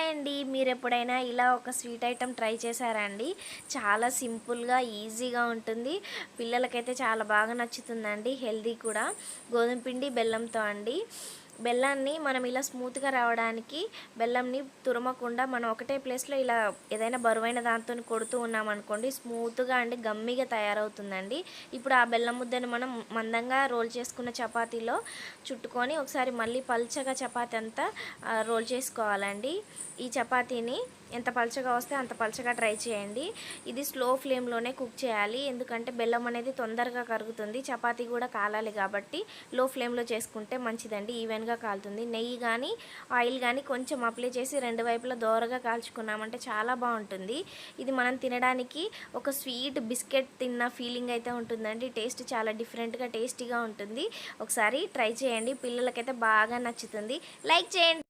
Hi అండి. మీరు ఎప్పుడైనా ఇలా ఒక స్వీట్ ఐటెం ట్రై చేశారా అండి? చాలా సింపుల్‌గా, ఈజీగా ఉంటుంది. పిల్లలకైతే చాలా బాగా నచ్చుతుందండి. హెల్తీ కూడా. గోధుమ పిండి, బెల్లంతో అండి. బెల్లాన్ని మనం ఇలా స్మూత్‌గా రావడానికి బెల్లంని తురమకుండా మనం ఒకటే ప్లేస్‌లో ఇలా ఏదైనా బరువైన దాంతోని కొడుతూ ఉన్నామనుకోండి స్మూత్‌గా అండి గమ్మీగా తయారవుతుందండి. ఇప్పుడు ఆ బెల్లం ముద్దని మనం మందంగా రోల్ చేసుకున్న చపాతీలో చుట్టుకొని ఒకసారి మళ్ళీ పల్చగా చపాతీ అంతా రోల్ చేసుకోవాలండి. ఈ చపాతీని ఎంత పల్చగా వస్తే అంత పల్చగా ట్రై చేయండి. ఇది స్లో ఫ్లేమ్‌లోనే కుక్ చేయాలి. ఎందుకంటే బెల్లం అనేది తొందరగా కరుగుతుంది. చపాతీ కూడా కాలాలి కాబట్టి లో ఫ్లేమ్‌లో చేసుకుంటే మంచిదండి. ఈవెన్‌గా కాలుతుంది. నెయ్యి గానీ, ఆయిల్ గానీ కొంచెం అప్లై చేసి రెండు వైపులా దోరగా కాల్చుకున్నామంటే చాలా బావుంటుంది. ఇది మనం తినడానికి ఒక స్వీట్ బిస్కెట్ తిన్న ఫీలింగ్ అయితే ఉంటుందండి. టేస్ట్ చాలా డిఫరెంట్‌గా టేస్టీగా ఉంటుంది. ఒకసారి ట్రై చేయండి. పిల్లలకైతే బాగా నచ్చుతుంది. లైక్ చేయండి.